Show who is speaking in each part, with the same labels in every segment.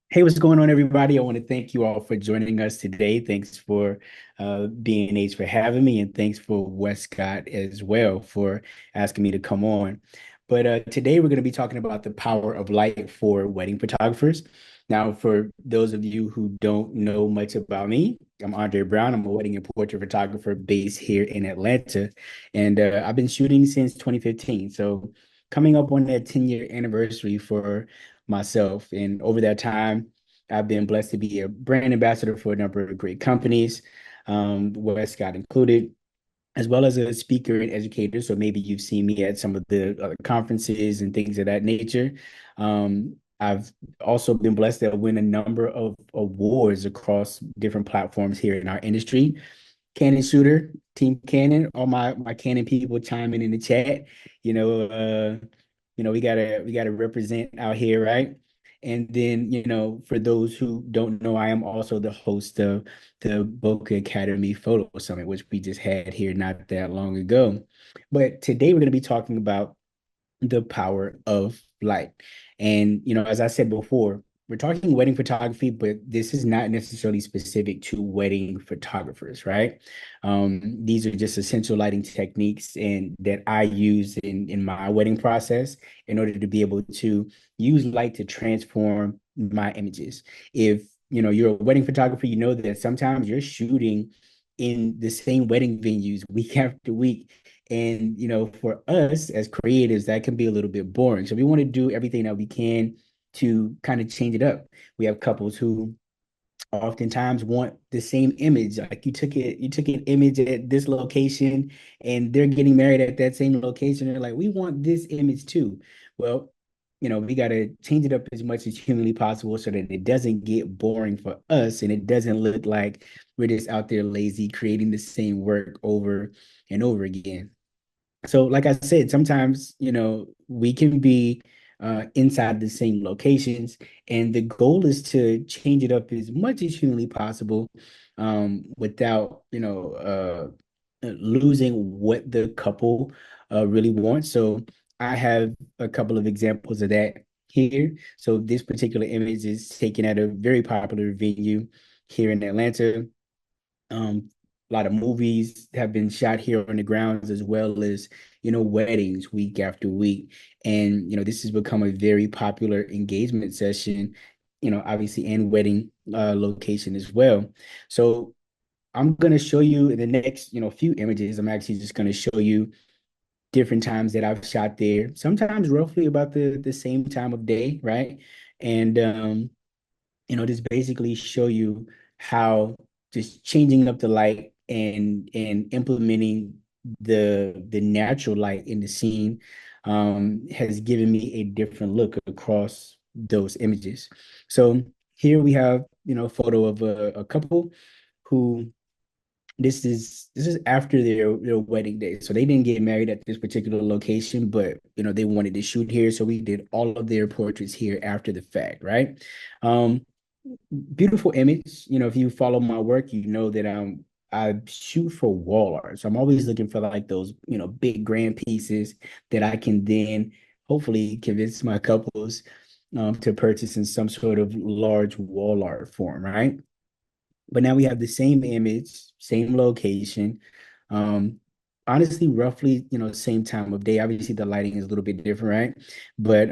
Speaker 1: Hey, what's going on, everybody? I want to thank you all for joining us today. Thanks for B&H for having me, and thanks for Westcott as well for asking me to come on. But today we're going to be talking about the power of light for wedding photographers. Now, for those of you who don't know much about me, I'm Andre Brown. I'm a wedding and portrait photographer based here in Atlanta, and I've been shooting since 2015. So, coming up on that 10-year anniversary for myself. And over that time, I've been blessed to be a brand ambassador for a number of great companies, Westcott included, as well as a speaker and educator. So maybe you've seen me at some of the other conferences and things of that nature. I've also been blessed to win a number of awards across different platforms here in our industry. Canon shooter, Team Canon, all my Canon people chiming in the chat. You know, we gotta represent out here, right? And then, for those who don't know, I am also the host of the Boca Academy Photo Summit, which we just had here not that long ago. But today we're going to be talking about the power of light. And, as I said before, we're talking wedding photography, but this is not necessarily specific to wedding photographers, right? These are just essential lighting techniques and that I use in my wedding process in order to be able to use light to transform my images. If you're a wedding photographer, you know that sometimes you're shooting in the same wedding venues week after week, and for us as creatives, that can be a little bit boring. So we want to do everything that we can to kind of change it up. We have couples who oftentimes want the same image. Like you took an image at this location and they're getting married at that same location. They're like, we want this image too. Well, we got to change it up as much as humanly possible so that it doesn't get boring for us and it doesn't look like we're just out there lazy creating the same work over and over again. So, like I said, sometimes, we can be inside the same locations, and the goal is to change it up as much as humanly possible, without, losing what the couple really wants. So, I have a couple of examples of that here. So, this particular image is taken at a very popular venue here in Atlanta. A lot of movies have been shot here on the grounds, as well as, weddings week after week. And, this has become a very popular engagement session, obviously, and wedding location as well. So I'm going to show you in the next, few images. I'm actually just going to show you different times that I've shot there, sometimes roughly about the same time of day, right? And just basically show you how just changing up the light and implementing the natural light in the scene has given me a different look across those images. So here we have, a photo of a couple who this is after their wedding day. So they didn't get married at this particular location, but they wanted to shoot here. So we did all of their portraits here after the fact, right? Um, Beautiful image. If you follow my work, you know that I shoot for wall art. So I'm always looking for like those, big grand pieces that I can then hopefully convince my couples to purchase in some sort of large wall art form, right? But now we have the same image, same location. Um, Honestly, roughly, same time of day. Obviously, the lighting is a little bit different, right? But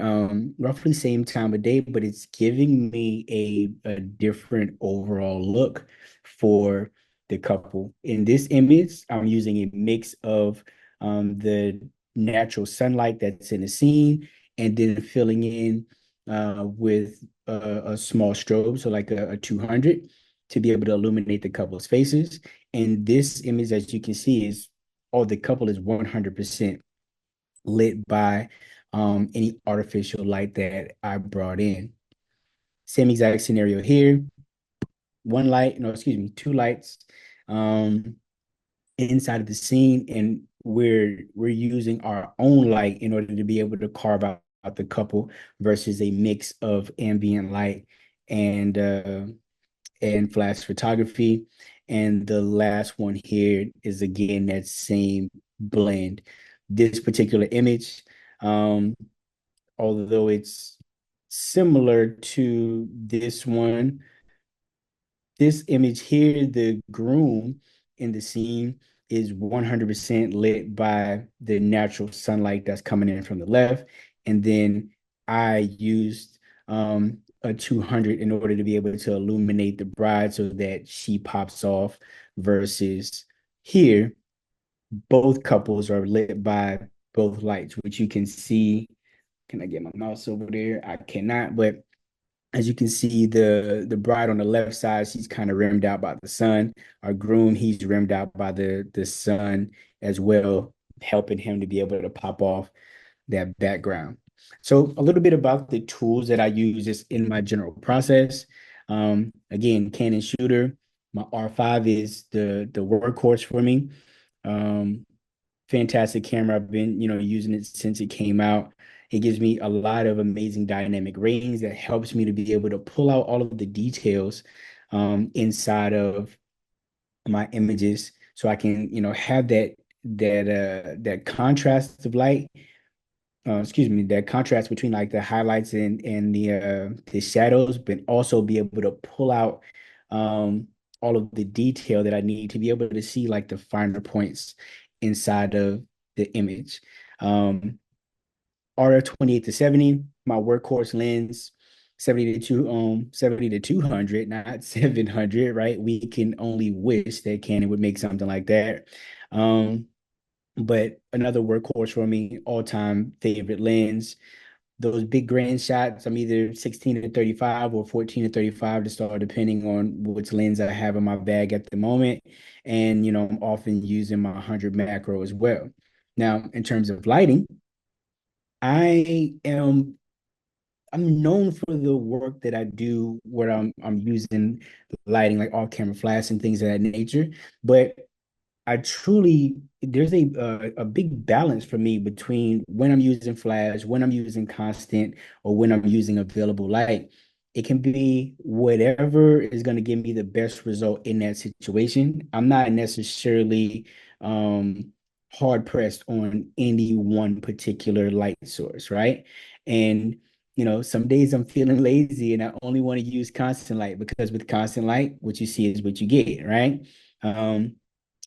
Speaker 1: roughly same time of day, but it's giving me a different overall look for the couple. In this image, I'm using a mix of the natural sunlight that's in the scene and then filling in with a small strobe, so like a 200 to be able to illuminate the couple's faces. And this image, as you can see, is the couple is 100% lit by any artificial light that I brought in. Same exact scenario here. One light, no, excuse me, two lights um, inside of the scene, and we're using our own light in order to be able to carve out the couple versus a mix of ambient light and flash photography. And the last one here is again that same blend. This particular image, um, although it's similar to this one. This image here, the groom in the scene is 100% lit by the natural sunlight that's coming in from the left. And then I used a 200 in order to be able to illuminate the bride so that she pops off versus here, both couples are lit by both lights, which you can see. Can I get my mouse over there? I cannot, but as you can see, the bride on the left side, she's kind of rimmed out by the sun. Our groom, he's rimmed out by the sun as well, helping him to be able to pop off that background. So a little bit about the tools that I use just in my general process. Again, Canon shooter. My R5 is the workhorse for me. Um, Fantastic camera. I've been, using it since it came out. It gives me a lot of amazing dynamic range that helps me to be able to pull out all of the details inside of my images so I can, have that contrast of light, excuse me, that contrast between like the highlights and the shadows, but also be able to pull out all of the detail that I need to be able to see like the finer points inside of the image. RF 28 to 70, my workhorse lens, 70 to 200, not 700, right? We can only wish that Canon would make something like that. But another workhorse for me, all-time favorite lens. Those big grand shots, I'm either 16 to 35 or 14 to 35 to start, depending on which lens I have in my bag at the moment. And, I'm often using my 100 macro as well. Now, in terms of lighting, I am I'm known for the work that I do where I'm using lighting like off camera flash and things of that nature. But I truly there's a big balance for me between when I'm using flash, when I'm using constant, or when I'm using available light. It can be whatever is going to give me the best result in that situation. I'm not necessarily um hard pressed on any one particular light source, right? And some days I'm feeling lazy and I only want to use constant light because with constant light, what you see is what you get, right? Um,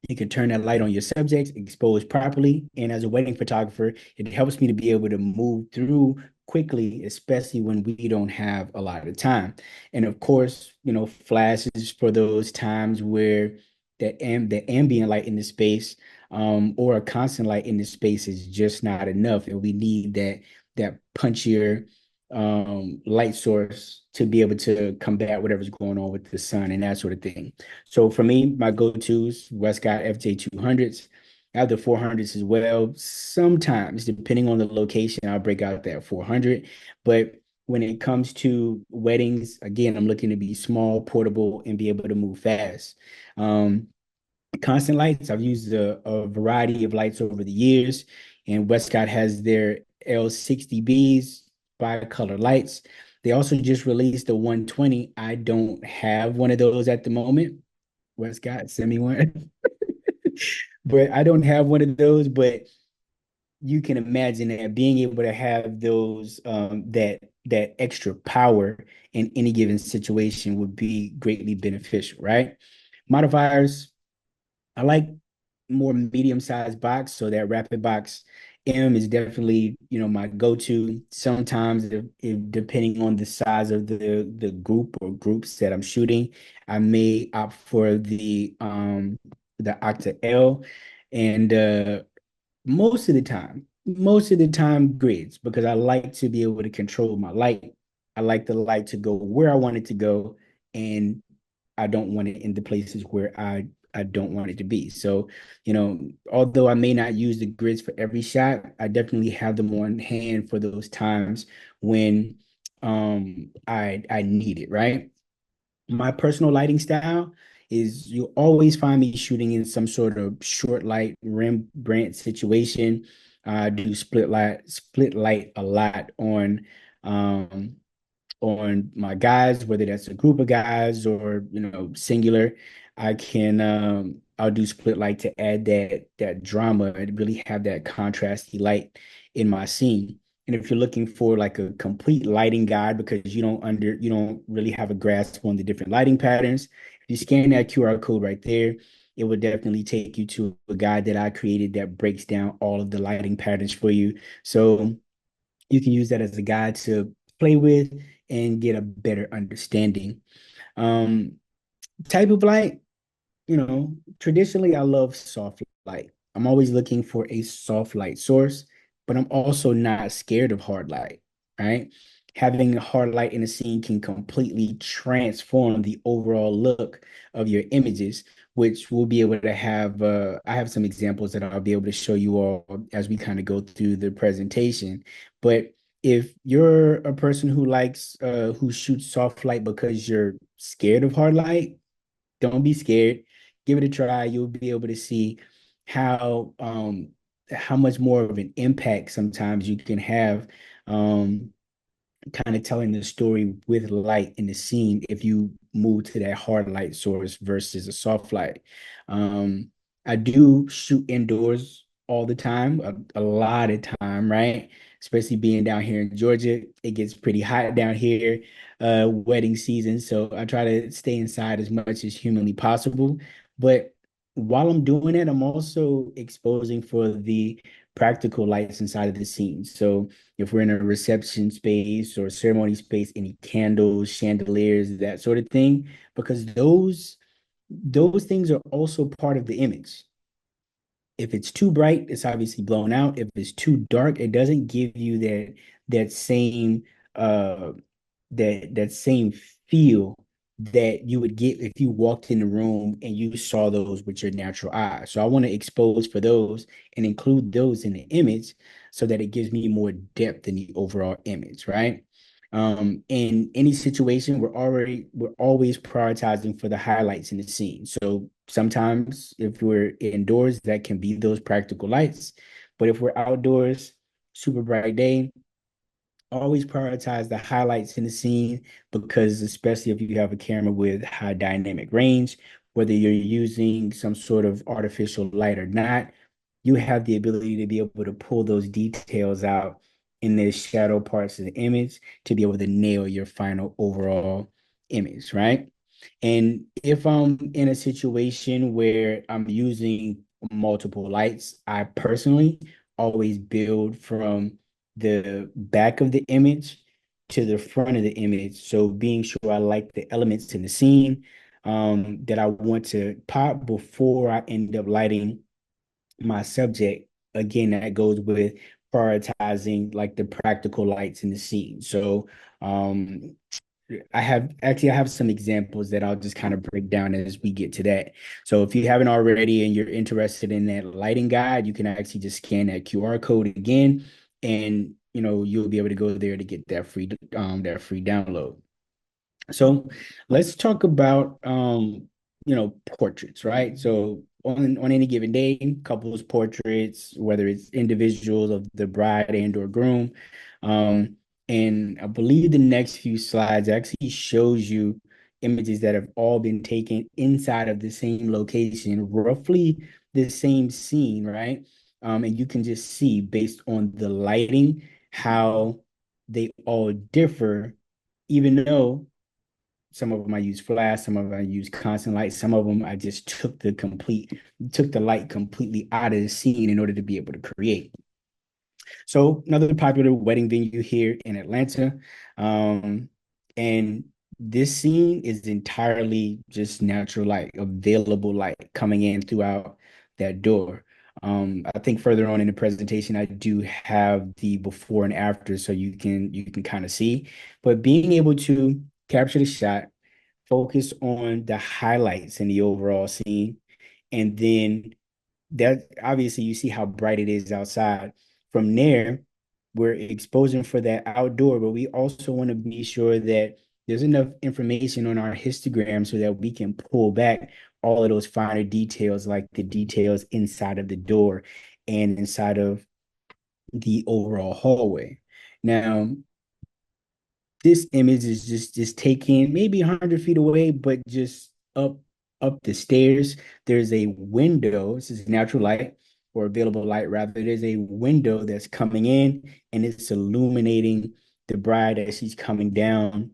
Speaker 1: you can turn that light on your subjects, expose properly. And as a wedding photographer, it helps me to be able to move through quickly, especially when we don't have a lot of time. And of course, flashes for those times where the ambient light in the space or a constant light in the space is just not enough. And we need that punchier light source to be able to combat whatever's going on with the sun and that sort of thing. So for me, my go-tos, Westcott FJ 200s. I have the 400s as well. Sometimes, depending on the location, I'll break out that 400. But when it comes to weddings, again, I'm looking to be small, portable, and be able to move fast. Um, Constant lights, I've used a variety of lights over the years, and Westcott has their L60Bs, bi-color lights. They also just released the 120. I don't have one of those at the moment. Westcott, send me one. But I don't have one of those, but you can imagine that being able to have those that extra power in any given situation would be greatly beneficial, right? Modifiers, I like more medium-sized box, so that rapid box M is definitely, my go-to. Sometimes if depending on the size of the group or groups that I'm shooting, I may opt for the Octa L. And most of the time grids because I like to be able to control my light. I like the light to go where I want it to go, and I don't want it in the places where I don't want it to be. So, although I may not use the grids for every shot, I definitely have them on hand for those times when I need it, right? My personal lighting style is you'll always find me shooting in some sort of short light Rembrandt situation. I do split light a lot on my guys, whether that's a group of guys or singular. I'll do split light to add that drama and really have that contrasty light in my scene. And if you're looking for like a complete lighting guide because you don't really have a grasp on the different lighting patterns, if you scan that QR code right there, it will definitely take you to a guide that I created that breaks down all of the lighting patterns for you. So you can use that as a guide to play with and get a better understanding. Um, Type of light, traditionally I love soft light. I'm always looking for a soft light source, but I'm also not scared of hard light, right? Having a hard light in a scene can completely transform the overall look of your images, which we'll be able to have. I have some examples that I'll be able to show you all as we kind of go through the presentation. But if you're a person who shoots soft light because you're scared of hard light, don't be scared. Give it a try. You'll be able to see how how much more of an impact sometimes you can have um kind of telling the story with light in the scene if you move to that hard light source versus a soft light. Um, I do shoot indoors all the time, a lot of time, right? Especially being down here in Georgia, it gets pretty hot down here, wedding season. So I try to stay inside as much as humanly possible. But while I'm doing it, I'm also exposing for the practical lights inside of the scene. So if we're in a reception space or ceremony space, any candles, chandeliers, that sort of thing, because those things are also part of the image. If it's too bright, it's obviously blown out. If it's too dark, it doesn't give you that same uh that same feel that you would get if you walked in the room and you saw those with your natural eye. So I want to expose for those and include those in the image so that it gives me more depth in the overall image, right? In any situation, we're always prioritizing for the highlights in the scene. So sometimes if we're indoors, that can be those practical lights. But if we're outdoors, super bright day, always prioritize the highlights in the scene because especially if you have a camera with high dynamic range, whether you're using some sort of artificial light or not, you have the ability to be able to pull those details out in the shadow parts of the image to be able to nail your final overall image, right? And if I'm in a situation where I'm using multiple lights, I personally always build from the back of the image to the front of the image. So being sure I like the elements in the scene that I want to pop before I end up lighting my subject. Again, that goes with prioritizing like the practical lights in the scene. So um I have some examples that I'll just kind of break down as we get to that. So if you haven't already and you're interested in that lighting guide, you can actually just scan that QR code again, and you'll be able to go there to get that free download. So let's talk about portraits, right? So on any given day, couples portraits, whether it's individuals of the bride and or groom. Um, and I believe the next few slides actually shows you images that have all been taken inside of the same location, roughly the same scene, right? And you can just see based on the lighting how they all differ, even though some of them I use flash, some of them I use constant light, some of them I just took the light completely out of the scene in order to be able to create. So another popular wedding venue here in Atlanta. Um, and this scene is entirely just natural light, available light coming in throughout that door. I think further on in the presentation, I do have the before and after, so you can kind of see. But being able to capture the shot, focus on the highlights in the overall scene, and then that obviously you see how bright it is outside. From there, we're exposing for that outdoor, but we also want to be sure that there's enough information on our histogram so that we can pull back all of those finer details, like the details inside of the door and inside of the overall hallway. Now, this image is just taken maybe 100 feet away, but just up the stairs. There's a window. This is natural light or available light rather. There's a window that's coming in and it's illuminating the bride as she's coming down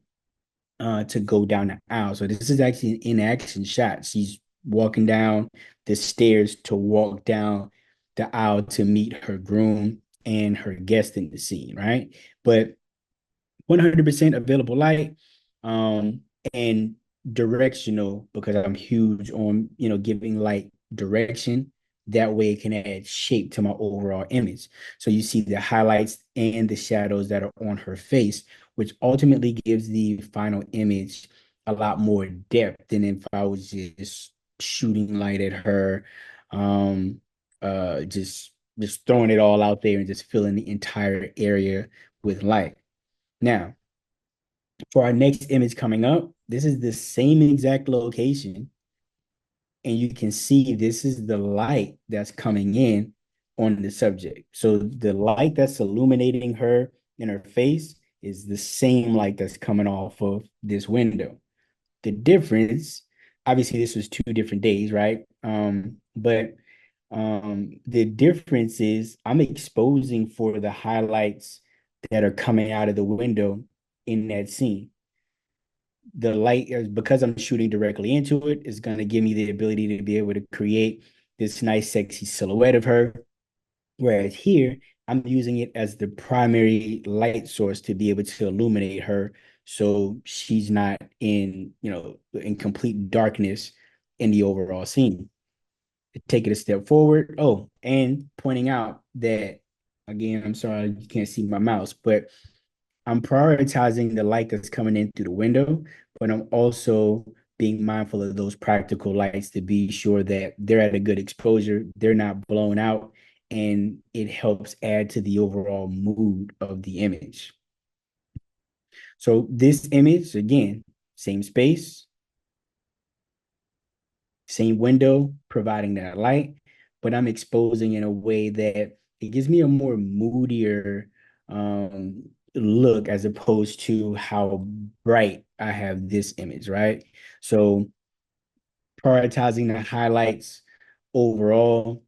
Speaker 1: to go down the aisle. So this is actually an in-action shot. She's walking down the stairs to walk down the aisle to meet her groom and her guest in the scene, right? But 100% available light, um, and directional because I'm huge on, giving light direction. That way it can add shape to my overall image. So you see the highlights and the shadows that are on her face, which ultimately gives the final image a lot more depth than if I was just shooting light at her, um, just throwing it all out there and just filling the entire area with light. Now, for our next image coming up, this is the same exact location. And you can see this is the light that's coming in on the subject. So the light that's illuminating her in her face is the same light that's coming off of this window. The difference, obviously, this was 2 different days, right? But the difference is I'm exposing for the highlights that are coming out of the window in that scene. The light is because I'm shooting directly into it is going to give me the ability to be able to create this nice sexy silhouette of her, whereas here I'm using it as the primary light source to be able to illuminate her so she's not in complete darkness in the overall scene. Take it a step forward. Oh, and pointing out that, again, I'm sorry you can't see my mouse, but I'm prioritizing the light that's coming in through the window, but I'm also being mindful of those practical lights to be sure that they're at a good exposure, they're not blown out, and it helps add to the overall mood of the image. So this image, again, same space, same window, providing that light, but I'm exposing in a way that it gives me a more moodier look as opposed to how bright I have this image, right? So prioritizing the highlights overall,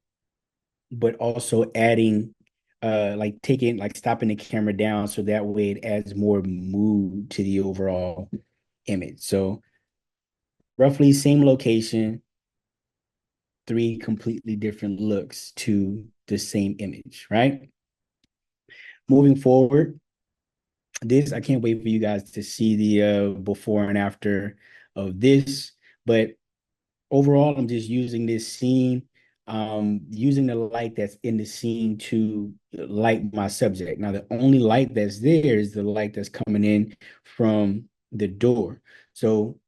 Speaker 1: but also adding like taking like stopping the camera down so that way it adds more mood to the overall image. So roughly same location, three completely different looks to the same image, right? Moving forward, this I can't wait for you guys to see the before and after of this. But overall, I'm just using this scene, using the light that's in the scene to light my subject. Now, the only light that's there is the light that's coming in from the door. So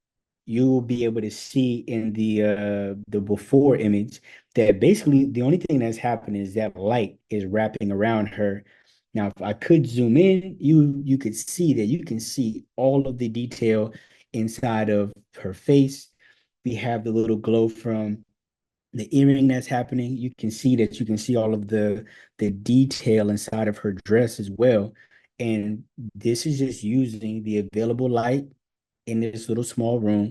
Speaker 1: you will be able to see in the before image that basically the only thing that's happening is that light is wrapping around her. Now, if I could zoom in, you could see that you can see all of the detail inside of her face. We have the little glow from the earring that's happening. You can see that you can see all of the detail inside of her dress as well. And this is just using the available light in this little small room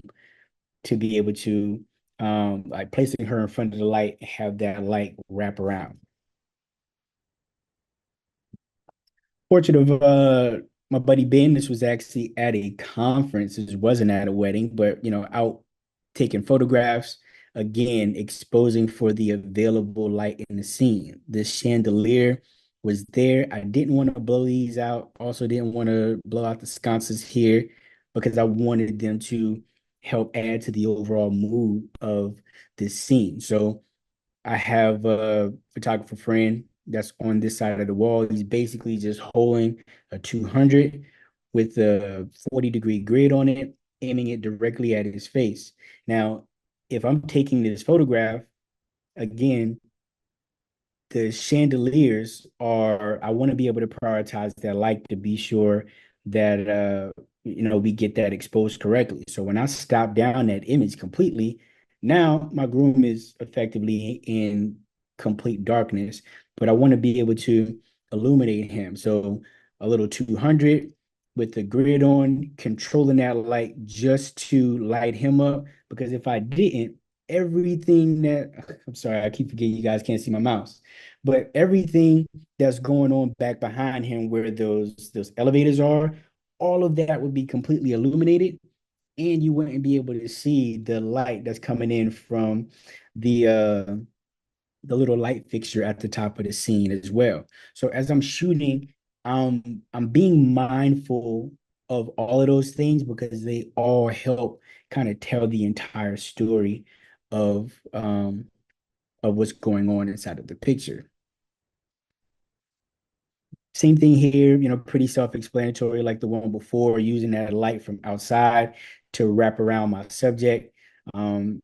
Speaker 1: to be able to like placing her in front of the light, have that light wrap around. Portrait of my buddy Ben. This was actually at a conference. This wasn't at a wedding, but out taking photographs, again, exposing for the available light in the scene. The chandelier was there. I didn't want to blow these out. Also didn't want to blow out the sconces here because I wanted them to help add to the overall mood of this scene. So I have a photographer friend that's on this side of the wall. He's basically just holding a 200 with a 40-degree grid on it, aiming it directly at his face. Now, if I'm taking this photograph, again, the chandeliers are, I want to be able to prioritize that light to be sure that we get that exposed correctly. So when I stop down that image completely, now my groom is effectively in complete darkness, but I want to be able to illuminate him. So a little 200 with the grid on, controlling that light just to light him up, because if I didn't, everything that I'm sorry, I keep forgetting you guys can't see my mouse, but everything that's going on back behind him where those elevators are, all of that would be completely illuminated, and you wouldn't be able to see the light that's coming in from the uh the little light fixture at the top of the scene as well. So as I'm shooting, I'm being mindful of all of those things because they all help kind of tell the entire story of what's going on inside of the picture. Same thing here, pretty self-explanatory like the one before, using that light from outside to wrap around my subject.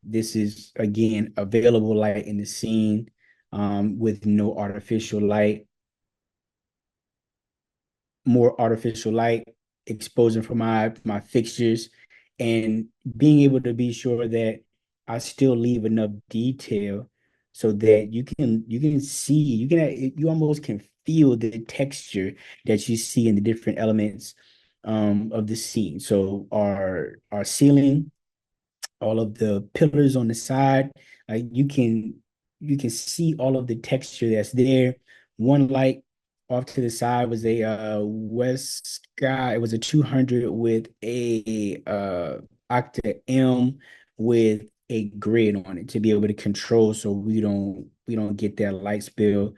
Speaker 1: This is again available light in the scene with no artificial light, more artificial light exposing for my fixtures, and being able to be sure that I still leave enough detail so that you can see, you almost can feel the texture that you see in the different elements of the scene. So our ceiling, all of the pillars on the side. You can see all of the texture that's there. One light off to the side was a West Sky. It was a 200 with a Octa M with a grid on it to be able to control so we don't get that light spill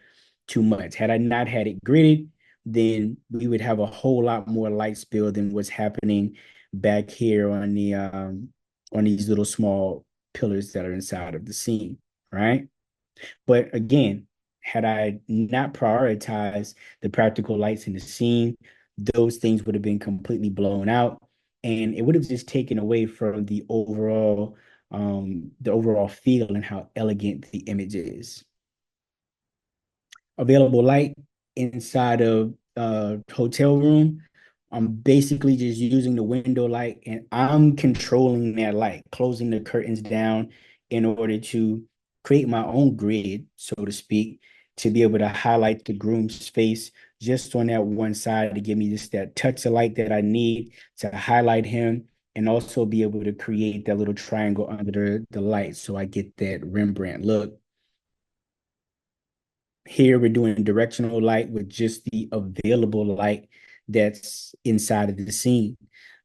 Speaker 1: too much. Had I not had it gridded, then we would have a whole lot more light spill than what's happening back here on these little small pillars that are inside of the scene, right? But again, had I not prioritized the practical lights in the scene, those things would have been completely blown out, and it would have just taken away from the overall feel and how elegant the image is. Available light inside of hotel room, I'm basically just using the window light and I'm controlling that light, closing the curtains down in order to create my own grid, so to speak, to be able to highlight the groom's face just on that one side to give me just that touch of light that I need to highlight him, and also be able to create that little triangle under the light so I get that Rembrandt look. Here we're doing directional light with just the available light that's inside of the scene.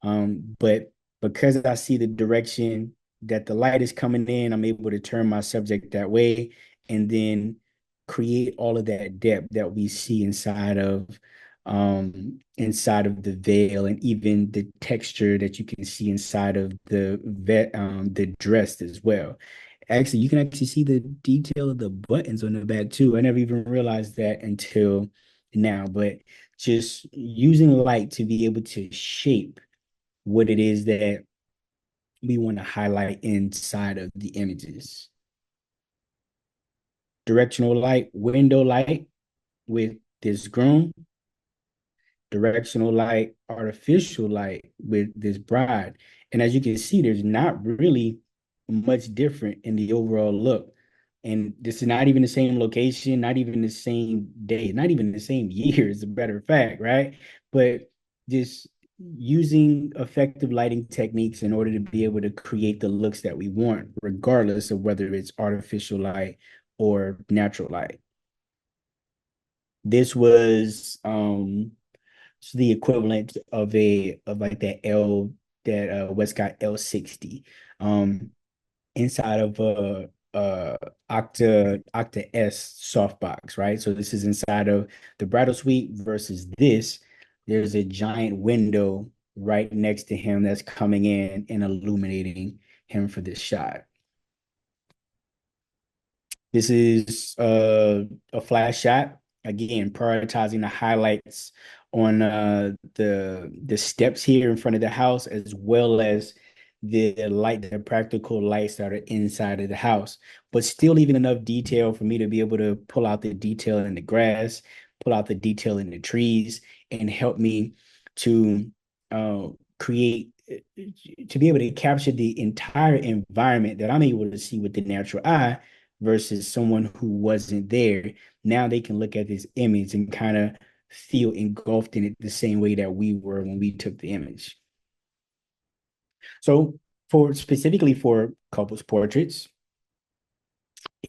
Speaker 1: But because I see the direction that the light is coming in, I'm able to turn my subject that way and then create all of that depth that we see inside of the veil, and even the texture that you can see inside of the dress as well. Actually, you can actually see the detail of the buttons on the back too. I never even realized that until now, but just using light to be able to shape what it is that we want to highlight inside of the images. Directional light, window light with this groom, directional light, artificial light with this bride. And as you can see, there's not really much different in the overall look. And this is not even the same location, not even the same day, not even the same year, as a matter of fact, right? But just using effective lighting techniques in order to be able to create the looks that we want, regardless of whether it's artificial light or natural light. This was it's the equivalent of like that Westcott L60 inside of a Octa S softbox, right? So this is inside of the bridal suite versus this. There's a giant window right next to him that's coming in and illuminating him for this shot. This is a flash shot. Again, prioritizing the highlights on the steps here in front of the house, as well as the practical lights that are inside of the house, but still leaving enough detail for me to be able to pull out the detail in the grass, pull out the detail in the trees, and help me to uh, create to be able to capture the entire environment that I'm able to see with the natural eye versus someone who wasn't there. Now they can look at this image and kind of feel engulfed in it the same way that we were when we took the image. So for specifically for couples portraits,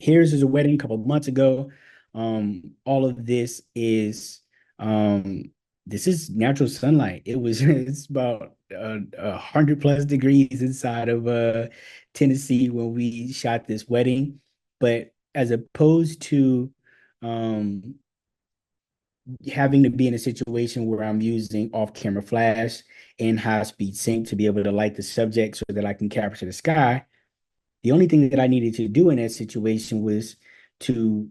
Speaker 1: Here's is a wedding a couple of months ago. All of um this is natural sunlight. It was it's about 100 plus degrees inside of Tennessee when we shot this wedding. But as opposed to um having to be in a situation where I'm using off-camera flash and high-speed sync to be able to light the subject so that I can capture the sky, the only thing that I needed to do in that situation was to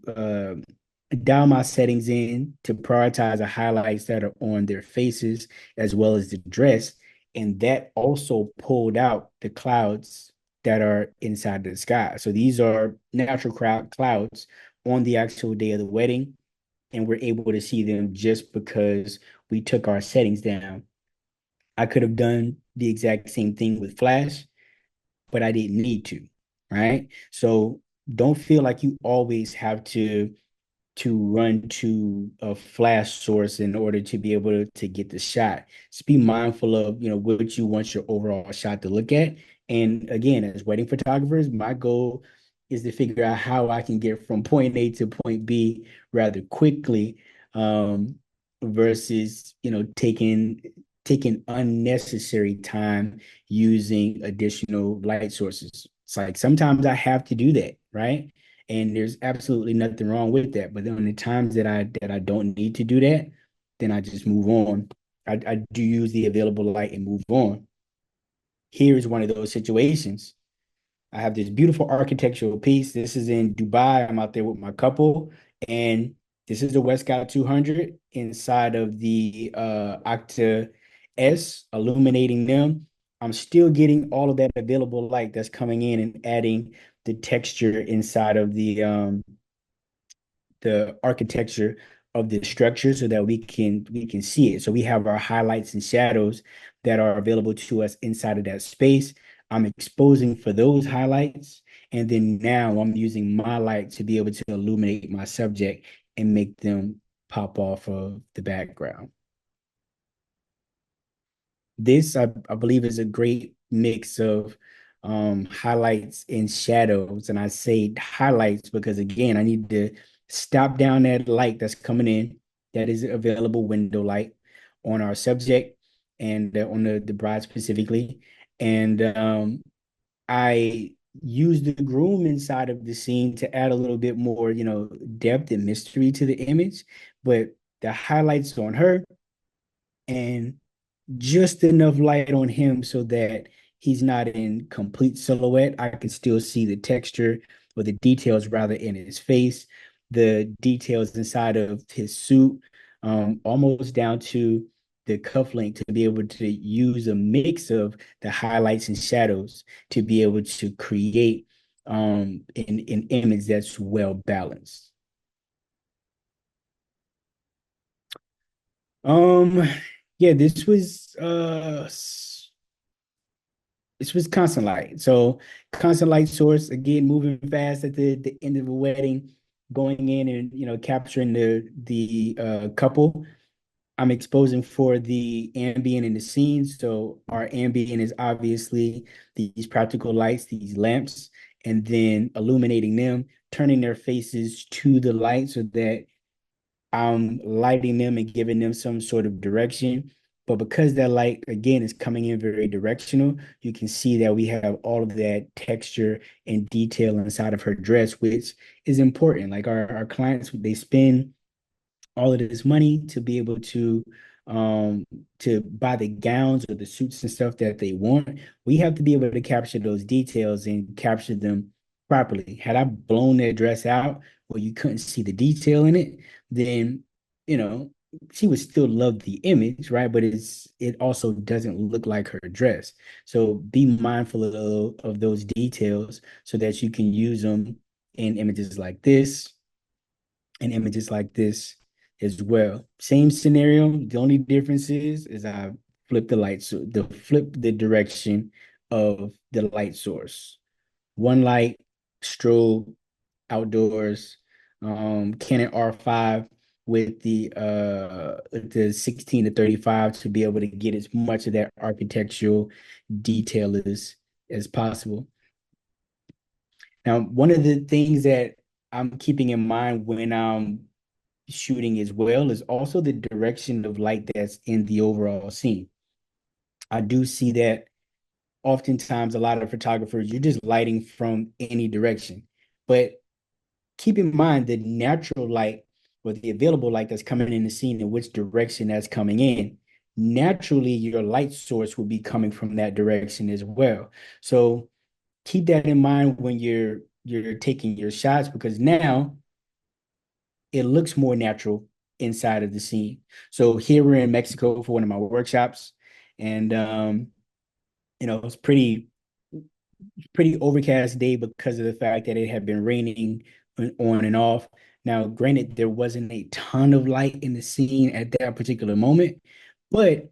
Speaker 1: dial my settings in to prioritize the highlights that are on their faces as well as the dress. And that also pulled out the clouds that are inside the sky. So these are natural clouds on the actual day of the wedding. And we're able to see them just because we took our settings down. I could have done the exact same thing with Flash, but I didn't need to, right? So don't feel like you always have to run to a flash source in order to be able to get the shot. Just be mindful of, what you want your overall shot to look at. And again, as wedding photographers, my goal is to figure out how I can get from point A to point B rather quickly, versus, taking unnecessary time using additional light sources. It's like sometimes I have to do that, right? And there's absolutely nothing wrong with that. But then on the times that I don't need to do that, then I just move on. I do use the available light and move on. Here is one of those situations. I have this beautiful architectural piece. This is in Dubai. I'm out there with my couple, and this is the Westcott 200 inside of the Octa S, illuminating them. I'm still getting all of that available light that's coming in and adding the texture inside of the architecture of the structure so that we can see it. So we have our highlights and shadows that are available to us inside of that space. I'm exposing for those highlights, and then now I'm using my light to be able to illuminate my subject and make them pop off of the background. This I believe is a great mix of highlights and shadows. And I say highlights because again, I need to stop down that light that's coming in, that is available window light on our subject and on the bride specifically. And I use the groom inside of the scene to add a little bit more, depth and mystery to the image. But the highlights on her and just enough light on him so that he's not in complete silhouette. I can still see the texture or the details rather in his face, the details inside of his suit, almost down to the cufflink to be able to use a mix of the highlights and shadows to be able to create an image that's well balanced. Um, yeah, this was constant light. So constant light source, again, moving fast at the end of a wedding, going in and capturing the couple. I'm exposing for the ambient in the scene. So our ambient is obviously these practical lights, these lamps, and then illuminating them, turning their faces to the light so that I'm lighting them and giving them some sort of direction. But because that light, again, is coming in very directional, you can see that we have all of that texture and detail inside of her dress, which is important. Like our clients, they spend all of this money to be able um to buy the gowns or the suits and stuff that they want. We have to be able to capture those details and capture them properly. Had I blown that dress out where you couldn't see the detail in it, then you know she would still love the image, right? But it also doesn't look like her dress. So be mindful of those details so that you can use them in images like this and images like this as well. Same scenario. The only difference is I flip the light, so the flip the direction of the light source. One light, strobe, outdoors, Canon R5 with the 16 to 35 to be able to get as much of that architectural detail as possible. Now, one of the things that I'm keeping in mind when I'm shooting as well is also the direction of light that's in the overall scene. I do see that oftentimes a lot of photographers, you're just lighting from any direction. But keep in mind the natural light or the available light that's coming in the scene and which direction that's coming in. Naturally, your light source will be coming from that direction as well. So keep that in mind when you're taking your shots because now it looks more natural inside of the scene. So here we're in Mexico for one of my workshops, and it's pretty overcast day because of the fact that it had been raining on and off. Now, granted, there wasn't a ton of light in the scene at that particular moment, but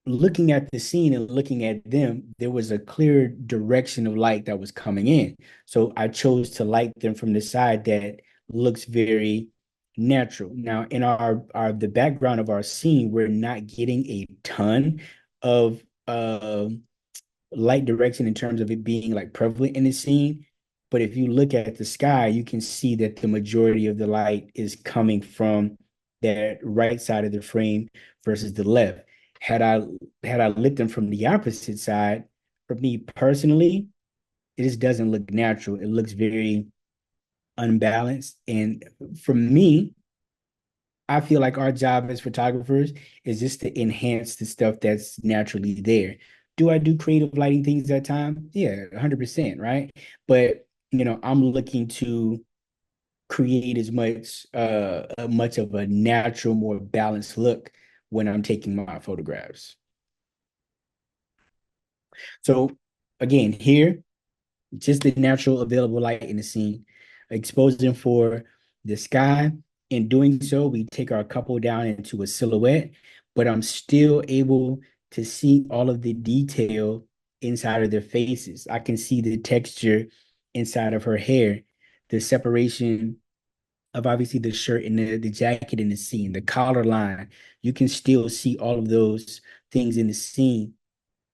Speaker 1: looking at the scene and looking at them, there was a clear direction of light that was coming in. So I chose to light them from the side that looks very natural. Now, in our the background of our scene, we're not getting a ton of light direction in terms of it being like prevalent in the scene. But if you look at the sky, you can see that the majority of the light is coming from that right side of the frame versus the left. Had I had I lit them from the opposite side, for me personally, it just doesn't look natural. It looks very unbalanced. And for me, I feel like our job as photographers is just to enhance the stuff that's naturally there. Do I do creative lighting things at time? Yeah, 100%, right? But I'm looking to create much of a natural, more balanced look when I'm taking my photographs. So again, here just the natural available light in the scene, exposing for the sky. In doing so, we take our couple down into a silhouette, but I'm still able to see all of the detail inside of their faces. I can see the texture inside of her hair, the separation of obviously the shirt and the jacket in the scene, the collar line. You can still see all of those things in the scene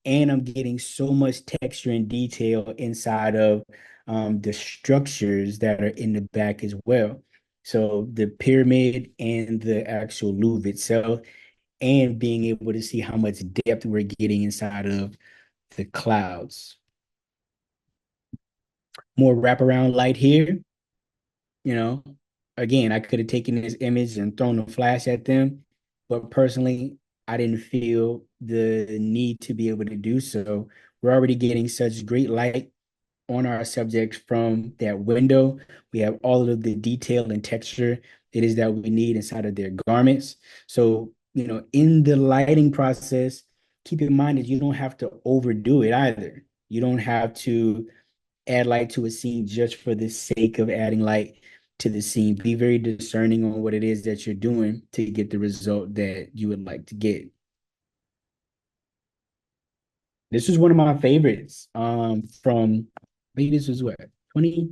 Speaker 1: and I'm getting so much texture and detail inside of the structures that are in the back as well. So the pyramid and the actual louvre itself, and being able to see how much depth we're getting inside of the clouds. More wraparound light here, you know. Again, I could have taken this image and thrown a flash at them, but personally, I didn't feel the need to be able to do so. We're already getting such great light on our subjects from that window. We have all of the detail and texture it is that we need inside of their garments. So, in the lighting process, keep in mind that you don't have to overdo it either. You don't have to add light to a scene just for the sake of adding light to the scene. Be very discerning on what it is that you're doing to get the result that you would like to get. This was one of my favorites from maybe this was what 20,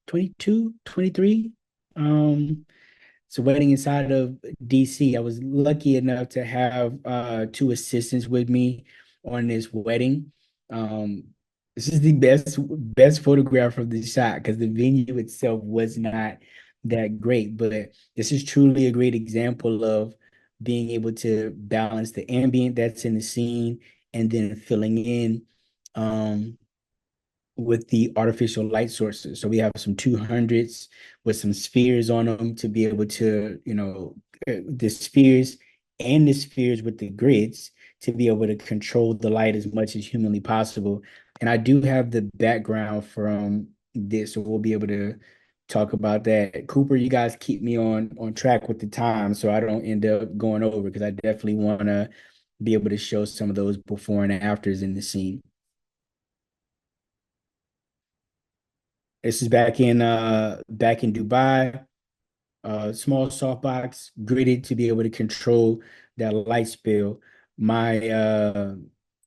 Speaker 1: 22, 23. It's a wedding inside of DC. I was lucky enough to have two assistants with me on this wedding. Um, this is the best photograph of the shot because the venue itself was not that great, but this is truly a great example of being able to balance the ambient that's in the scene and then filling in um with the artificial light sources. So we have some 200s with some spheres on them to be able to, the spheres and the spheres with the grids to be able to control the light as much as humanly possible. And I do have the background from this, so we'll be able to talk about that. Cooper, you guys keep me on track with the time so I don't end up going over because I definitely want to be able to show some of those before and afters in the scene. This is back in Dubai, small softbox, gridded to be able to control that light spill. My uh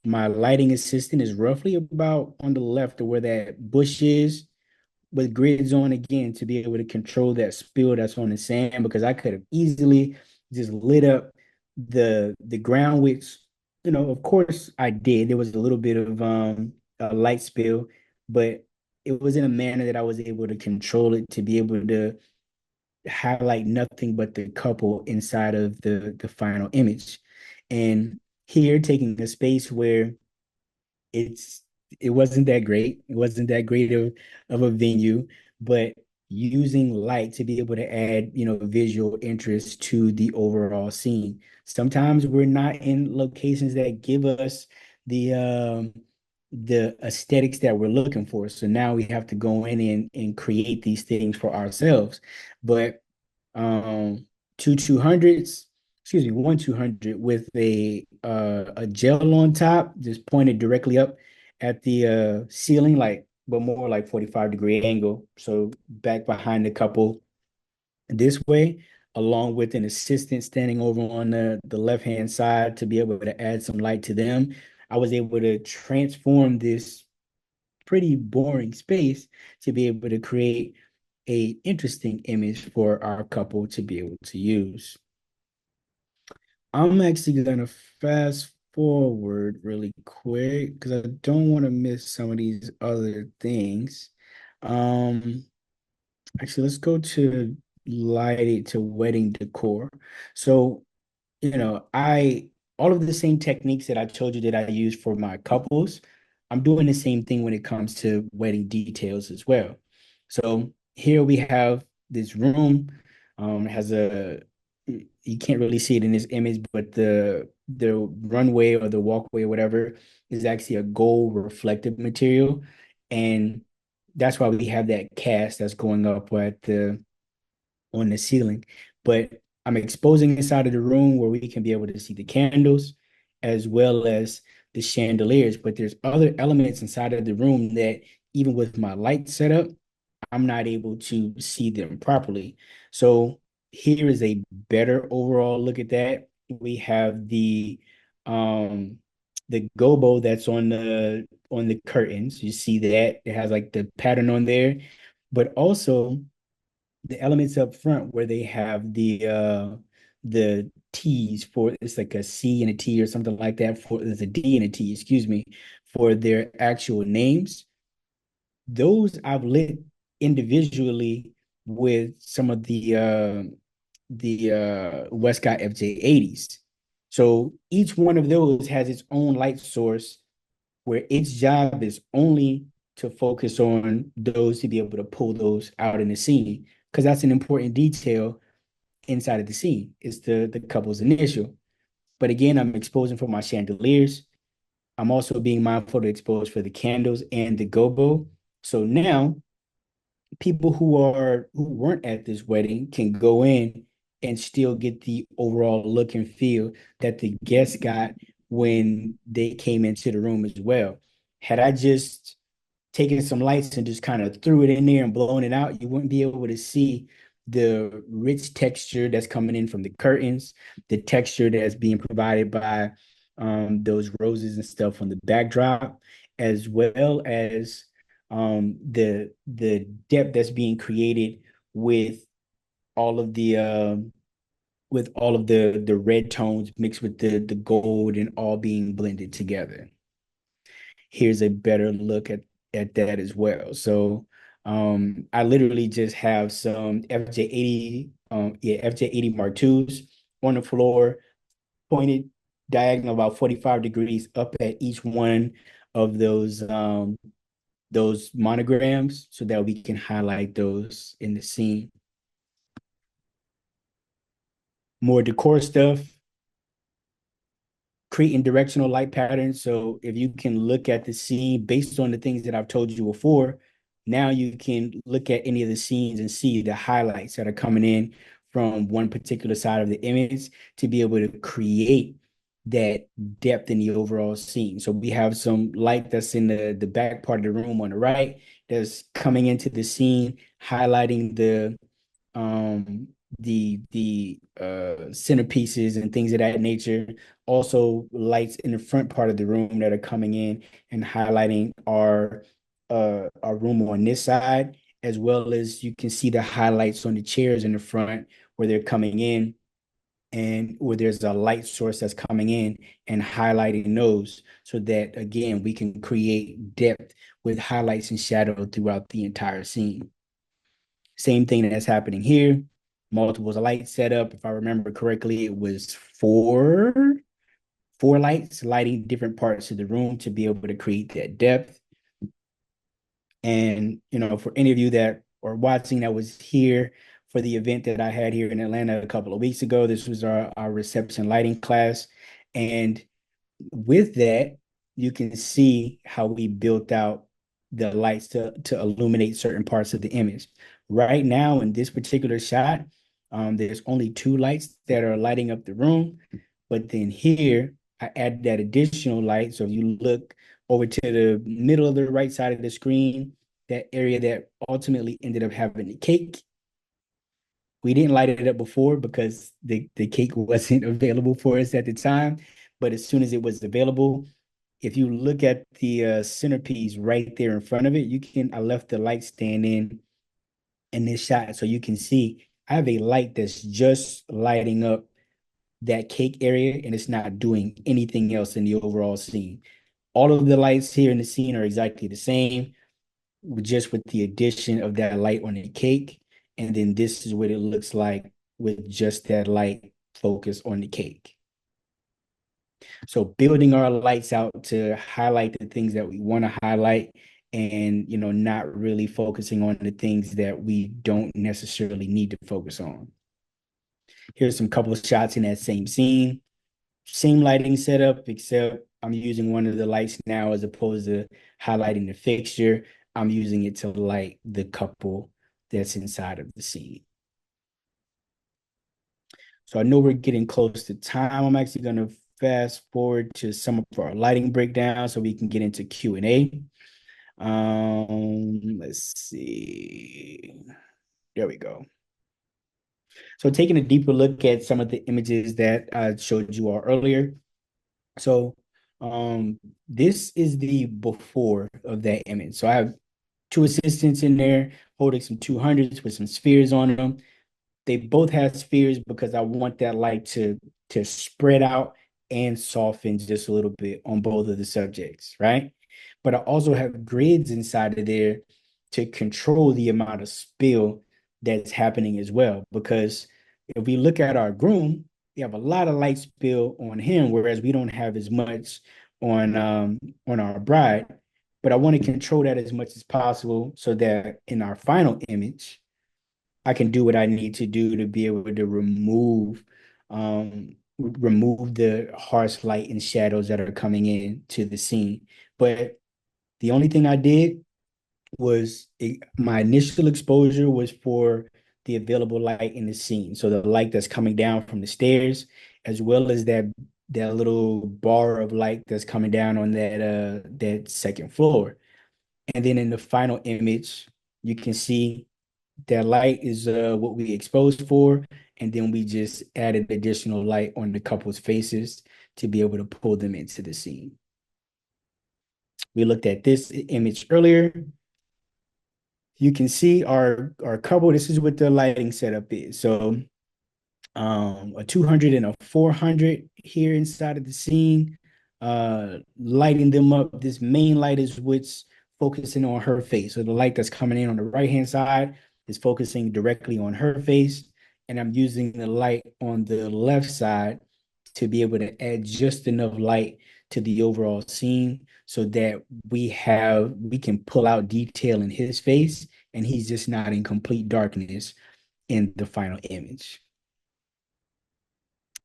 Speaker 1: my lighting assistant is roughly about on the left of where that bush is, with grids on again to be able to control that spill that's on the sand because I could have easily just lit up the ground, which of course I did. There was a little bit of a light spill, but it was in a manner that I was able to control it to be able to highlight nothing but the couple inside of the final image. And here taking a space where it's it wasn't that great. It wasn't that great of a venue, but using light to be able to add, visual interest to the overall scene. Sometimes we're not in locations that give us the aesthetics that we're looking for. So now we have to go in and create these things for ourselves. But two 200s, excuse me, one 200 with a gel on top, just pointed directly up at the ceiling, like but more like 45-degree angle. So back behind the couple this way, along with an assistant standing over on the left-hand side to be able to add some light to them. I was able to transform this pretty boring space to be able to create a interesting image for our couple to be able to use. I'm actually gonna fast forward really quick because I don't want to miss some of these other things. Um, Actually, let's go to lighting to wedding decor. So I all of the same techniques that I told you that I use for my couples, I'm doing the same thing when it comes to wedding details as well. So here we have this room, has a you can't really see it in this image, but the runway or the walkway or whatever is actually a gold reflective material. And that's why we have that cast that's going up at the on the ceiling. But I'm exposing inside of the room where we can be able to see the candles as well as the chandeliers. But there's other elements inside of the room that even with my light setup, I'm not able to see them properly. So here is a better overall look at that. We have the gobo that's on the curtains. You see that it has like the pattern on there, but also the elements up front where they have the T's for it's like a C and a T or something like that for there's a D and a T, excuse me, for their actual names. Those I've lit individually with some of the Westcott FJ80s. So each one of those has its own light source where its job is only to focus on those to be able to pull those out in the scene because that's an important detail inside of the scene. It's the couple's initial. But again, I'm exposing for my chandeliers. I'm also being mindful to expose for the candles and the gobo. So now people who weren't at this wedding can go in and still get the overall look and feel that the guests got when they came into the room as well. Had I just taken some lights and just kind of threw it in there and blown it out, you wouldn't be able to see the rich texture that's coming in from the curtains, the texture that's being provided by those roses and stuff on the backdrop, as well as the depth that's being created with all of the red tones mixed with the gold and all being blended together. Here's a better look at that as well. So I literally just have some FJ80 Mark IIs on the floor, pointed diagonal about 45 degrees up at each one of those monograms so that we can highlight those in the scene. More decor stuff, creating directional light patterns. So if you can look at the scene based on the things that I've told you before, now you can look at any of the scenes and see the highlights that are coming in from one particular side of the image to be able to create that depth in the overall scene. So we have some light that's in the back part of the room on the right that's coming into the scene, highlighting um the centerpieces and things of that nature. Also lights in the front part of the room that are coming in and highlighting our room on this side, as well as you can see the highlights on the chairs in the front where they're coming in and where there's a light source that's coming in and highlighting those so that again we can create depth with highlights and shadow throughout the entire scene. Same thing that's happening here. Multiple light setup. If I remember correctly, it was four lights lighting different parts of the room to be able to create that depth. And for any of you that are watching that was here for the event that I had here in Atlanta a couple of weeks ago, this was our reception lighting class. And with that, you can see how we built out the lights to illuminate certain parts of the image. Right now, in this particular shot, there's only two lights that are lighting up the room. But then here, I added that additional light. So if you look over to the middle of the right side of the screen, that area that ultimately ended up having the cake, we didn't light it up before because the cake wasn't available for us at the time. But as soon as it was available, if you look at the centerpiece right there in front of it, I left the light stand in this shot so you can see I have a light that's just lighting up that cake area and it's not doing anything else in the overall scene. All of the lights here in the scene are exactly the same, just with the addition of that light on the cake. And then this is what it looks like with just that light focus on the cake. So building our lights out to highlight the things that we want to highlight and not really focusing on the things that we don't necessarily need to focus on. Here's some couple of shots in that same scene. Same lighting setup, except I'm using one of the lights now as opposed to highlighting the fixture. I'm using it to light the couple that's inside of the scene. So I know we're getting close to time. I'm actually going to fast forward to some of our lighting breakdown so we can get into Q&A. Let's see. There we go. So taking a deeper look at some of the images that I showed you all earlier. So this is the before of that image. So I have two assistants in there holding some 200s with some spheres on them. They both have spheres because I want that light to spread out and soften just a little bit on both of the subjects, right? But I also have grids inside of there to control the amount of spill that's happening as well. Because if we look at our groom, we have a lot of light spill on him, whereas we don't have as much on our bride. But I want to control that as much as possible so that in our final image, I can do what I need to do to be able to remove the harsh light and shadows that are coming in to the scene. But the only thing I did was my initial exposure was for the available light in the scene. So the light that's coming down from the stairs, as well as that little bar of light that's coming down on that second floor. And then in the final image, you can see that light is what we exposed for, and then we just added additional light on the couple's faces to be able to pull them into the scene. We looked at this image earlier. You can see our couple. This is what the lighting setup is. So a 200 and a 400 here inside of the scene, lighting them up. This main light is what's focusing on her face. So the light that's coming in on the right hand side is focusing directly on her face. And I'm using the light on the left side to be able to add just enough light to the overall scene so that we can pull out detail in his face and he's just not in complete darkness in the final image.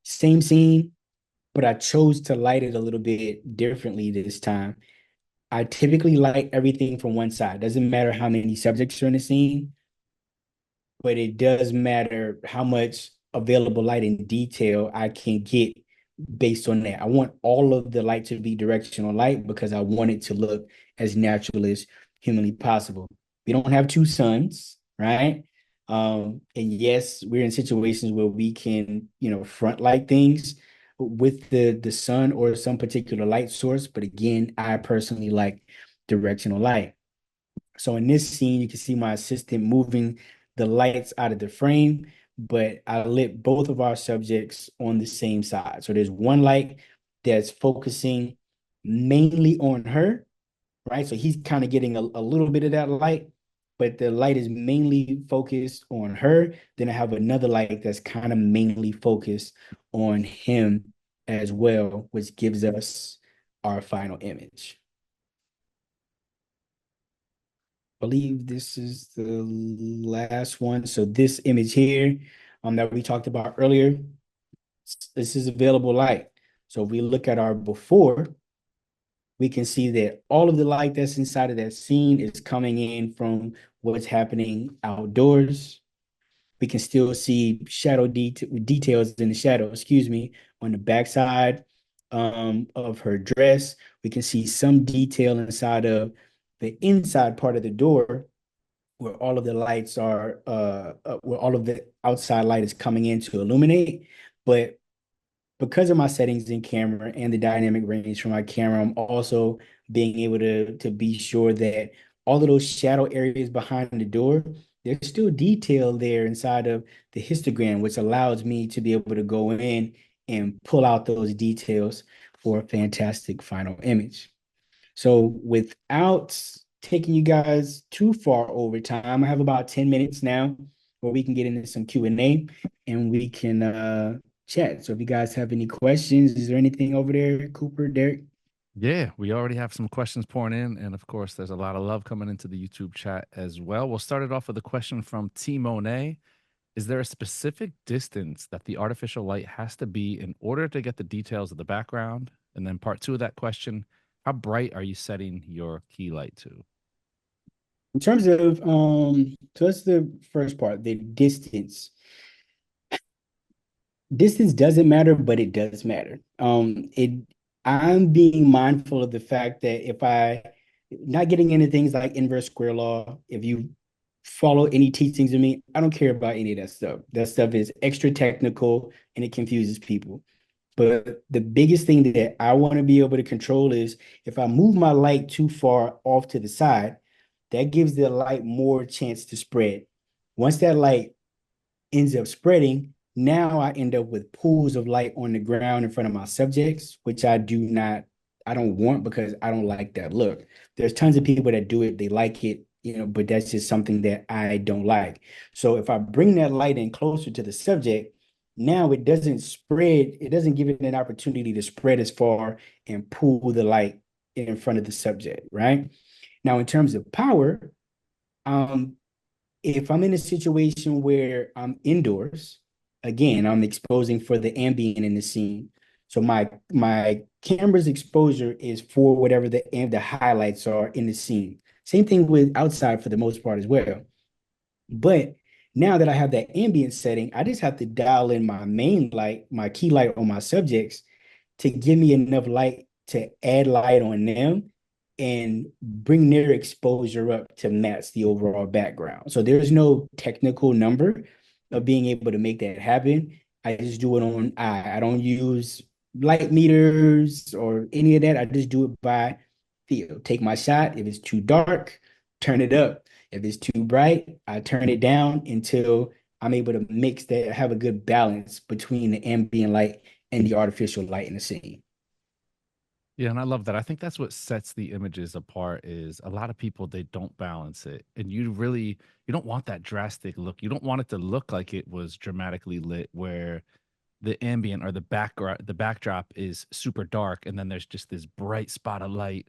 Speaker 1: Same scene, but I chose to light it a little bit differently this time. I typically light everything from one side. Doesn't matter how many subjects are in the scene, but it does matter how much available light and detail I can get based on that. I want all of the light to be directional light because I want it to look as natural as humanly possible. We don't have two suns, right? And yes, we're in situations where we can, front light things with the sun or some particular light source. But again, I personally like directional light. So in this scene, you can see my assistant moving the lights out of the frame, but I lit both of our subjects on the same side. So there's one light that's focusing mainly on her, right? So he's kind of getting a little bit of that light, but the light is mainly focused on her. Then I have another light that's kind of mainly focused on him as well, which gives us our final image. I believe this is the last one. So this image here, that we talked about earlier, this is available light. So if we look at our before, we can see that all of the light that's inside of that scene is coming in from what's happening outdoors. We can still see details in the shadow, excuse me, on the backside of her dress. We can see some detail inside of the inside part of the door where all of the lights are, where all of the outside light is coming in to illuminate. But because of my settings in camera and the dynamic range from my camera, I'm also being able to be sure that all of those shadow areas behind the door, there's still detail there inside of the histogram, which allows me to be able to go in and pull out those details for a fantastic final image. So without taking you guys too far over time, I have about 10 minutes now where we can get into some Q&A and we can chat. So if you guys have any questions, is there anything over there, Cooper, Derek?
Speaker 2: Yeah, we already have some questions pouring in. And of course, there's a lot of love coming into the YouTube chat as well. We'll start it off with a question from T Monet. Is there a specific distance that the artificial light has to be in order to get the details of the background? And then part two of that question, how bright are you setting your key light to?
Speaker 1: In terms of so that's the first part, the distance. Distance doesn't matter, but it does matter. I'm being mindful of the fact that if I not getting into things like inverse square law, if you follow any teachings of me, I don't care about any of that stuff. That stuff is extra technical and it confuses people. But the biggest thing that I want to be able to control is if I move my light too far off to the side, that gives the light more chance to spread. Once that light ends up spreading, now I end up with pools of light on the ground in front of my subjects, which I don't want because I don't like that look. There's tons of people that do it, they like it, but that's just something that I don't like. So if I bring that light in closer to the subject, now it doesn't give it an opportunity to spread as far and pull the light in front of the subject, right? Now, in terms of power, um, if I'm in a situation where I'm indoors, again, I'm exposing for the ambient in the scene. So my camera's exposure is for whatever the highlights are in the scene. Same thing with outside for the most part as well. But now that I have that ambient setting, I just have to dial in my main light, my key light on my subjects to give me enough light to add light on them and bring their exposure up to match the overall background. So there's no technical number of being able to make that happen. I just do it on eye. I don't use light meters or any of that. I just do it by feel. Take my shot. If it's too dark, turn it up. If it's too bright, I turn it down until I'm able to mix that, have a good balance between the ambient light and the artificial light in the scene.
Speaker 2: Yeah, and I love that. I think that's what sets the images apart is a lot of people they don't balance it. And you don't want that drastic look. You don't want it to look like it was dramatically lit where the ambient or the backdrop is super dark and then there's just this bright spot of light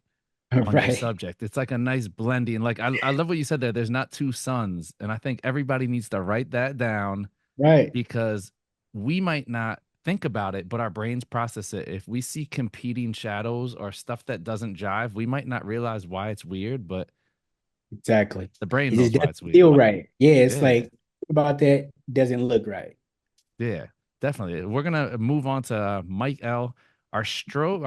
Speaker 2: on your
Speaker 1: Right,
Speaker 2: subject. It's like a nice blending. Like I love what you said there. There's not two suns. And I think everybody needs to write that down
Speaker 1: right.
Speaker 2: because we might not think about it, but our brains process it. If we see competing shadows or stuff that doesn't jive, we might not realize why it's weird, but
Speaker 1: Exactly.
Speaker 2: the brain
Speaker 1: It just
Speaker 2: knows why it's
Speaker 1: doesn't
Speaker 2: weird.
Speaker 1: feel right. Yeah, it's
Speaker 2: Yeah.
Speaker 1: like about that doesn't look right.
Speaker 2: Yeah, definitely. We're gonna move on to Mike L. Are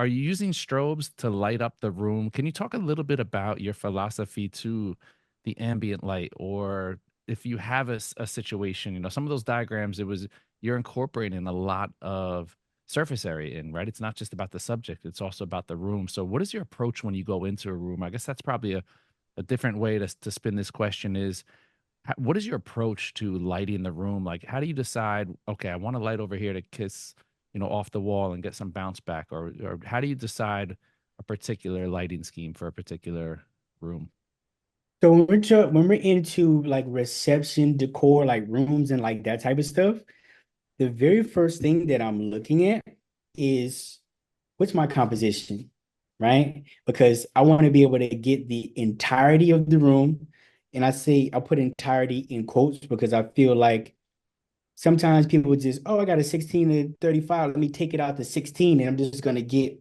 Speaker 2: you using strobes to light up the room? Can you talk a little bit about your philosophy to the ambient light, or if you have a situation, some of those diagrams, you're incorporating a lot of surface area in, right? It's not just about the subject; it's also about the room. So, what is your approach when you go into a room? I guess that's probably a different way to spin this question is What is your approach to lighting the room? Like, how do you decide, okay, I want to light over here to kiss, off the wall and get some bounce back, or how do you decide a particular lighting scheme for a particular room?
Speaker 1: So when we're into like reception decor, like rooms and like that type of stuff, the very first thing that I'm looking at is what's my composition, right? Because I want to be able to get the entirety of the room. And I put entirety in quotes because I feel like sometimes people just, oh, I got a 16 to 35. Let me take it out to 16 and I'm just going to get,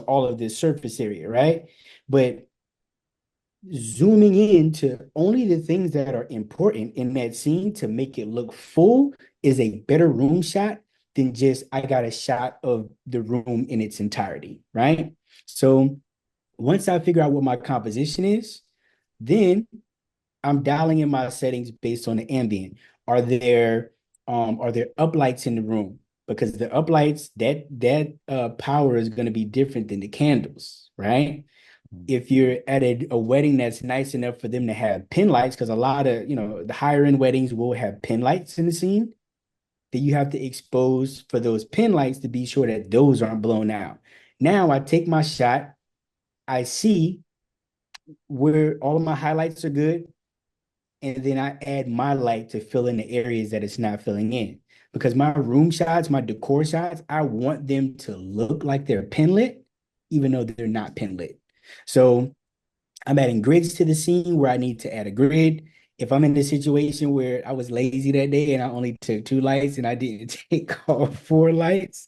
Speaker 1: all of this surface area, right? But zooming in to only the things that are important in that scene to make it look full is a better room shot than just I got a shot of the room in its entirety, right? So once I figure out what my composition is, then I'm dialing in my settings based on the ambient. Are there uplights in the room? Because the uplights, that power is going to be different than the candles, right?
Speaker 2: Mm.
Speaker 1: If you're at a wedding that's nice enough for them to have pin lights, because a lot of, the higher end weddings will have pin lights in the scene, then you have to expose for those pin lights to be sure that those aren't blown out. Now I take my shot, I see where all of my highlights are good, and then I add my light to fill in the areas that it's not filling in. Because my room shots, my decor shots, I want them to look like they're pin lit, even though they're not pin lit. So I'm adding grids to the scene where I need to add a grid. If I'm in a situation where I was lazy that day and I only took two lights and I didn't take all four lights,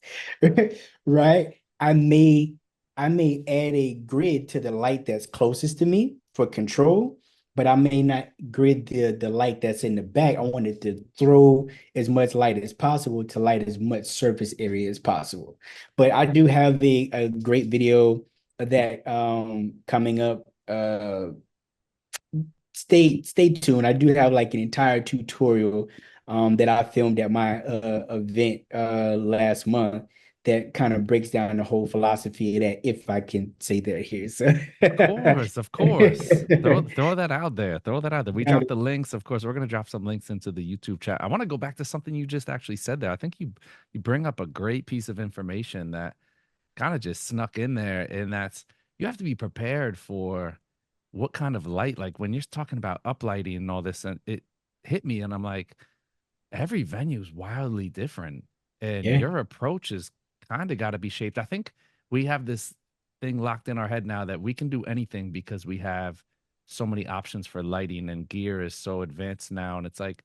Speaker 1: right? I may add a grid to the light that's closest to me for control, but I may not grid the light that's in the back. I wanted to throw as much light as possible to light as much surface area as possible. But I do have a great video of that coming up. Stay tuned. I do have like an entire tutorial that I filmed at my event last month that kind of breaks down the whole philosophy of that, if I can say that here. So
Speaker 2: Of course, of course. Throw that out there. Throw that out there. We
Speaker 1: Got
Speaker 2: dropped
Speaker 1: it.
Speaker 2: the links. Of course, we're gonna drop some links into the YouTube chat. I want to go back to something you just actually said there. I think you bring up a great piece of information that kind of just snuck in there, and that's you have to be prepared for what kind of light. Like when you're talking about uplighting and all this, and it hit me, and I'm like, every venue is wildly different, and
Speaker 1: Yeah,
Speaker 2: your approach is kind of got to be shaped. I think we have this thing locked in our head now that we can do anything because we have so many options for lighting, and gear is so advanced now, and it's like,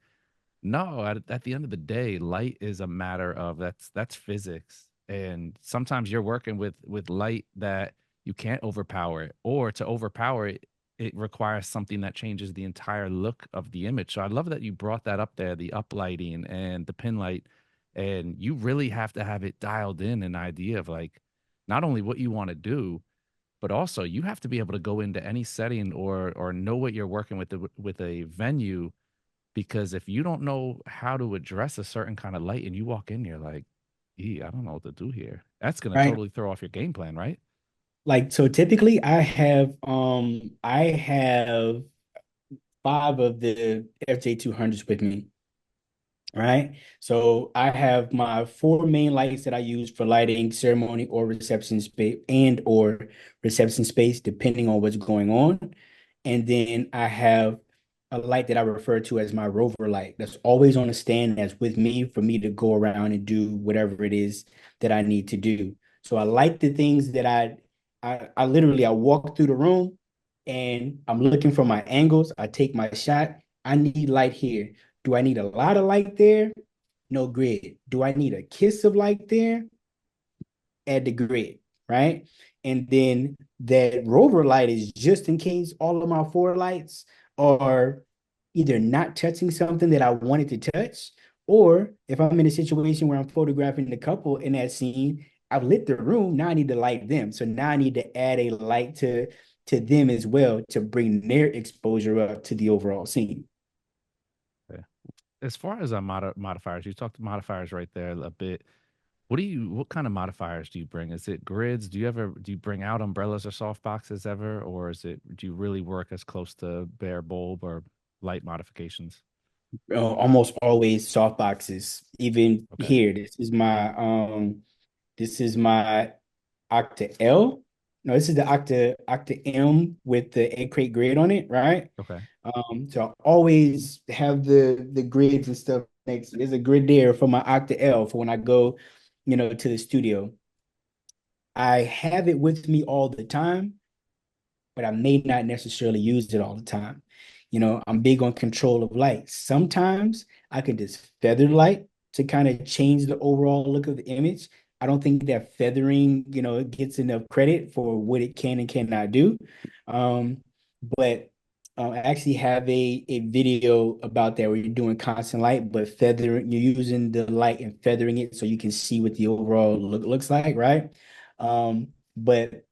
Speaker 2: no, at the end of the day, light is a matter of that's physics. And sometimes you're working with light that you can't overpower it, or to overpower it, it requires something that changes the entire look of the image. So I love that you brought that up there, the uplighting and the pin light. And you really have to have it dialed in an idea of like not only what you want to do, but also you have to be able to go into any setting or know what you're working with a venue, because if you don't know how to address a certain kind of light and you walk in, you're like, I don't know what to do here. That's going to
Speaker 1: right.
Speaker 2: totally throw off your game plan, right?
Speaker 1: Like so typically I have five of the FJ200s with me. Right. So I have my four main lights that I use for lighting ceremony or reception space, depending on what's going on. And then I have a light that I refer to as my rover light that's always on a stand that's with me for me to go around and do whatever it is that I need to do. So I like the things that I literally I walk through the room and I'm looking for my angles. I take my shot. I need light here. Do I need a lot of light there? No grid. Do I need a kiss of light there? Add the grid, right? And then that rover light is just in case all of my four lights are either not touching something that I wanted to touch, or if I'm in a situation where I'm photographing the couple in that scene, I've lit the room. Now I need to light them. So now I need to add a light to them as well to bring their exposure up to the overall scene.
Speaker 2: Yeah. As far as modifiers, you talked modifiers right there a bit. What kind of modifiers do you bring? Is it grids? Do you bring out umbrellas or soft boxes ever? Or do you really work as close to bare bulb or? light modifications?
Speaker 1: Almost always soft boxes. Even
Speaker 2: Okay.
Speaker 1: here, this is my Octa L. No, this is the Octa M with the egg crate grid on it, right?
Speaker 2: Okay.
Speaker 1: So I always have the grids and stuff next. There's a grid there for my Octa L for when I go, to the studio. I have it with me all the time, but I may not necessarily use it all the time. I'm big on control of light. Sometimes I can just feather light to kind of change the overall look of the image. I don't think that feathering, gets enough credit for what it can and cannot do. But I actually have a video about that where you're doing constant light, but feathering, you're using the light and feathering it so you can see what the overall look looks like, right? But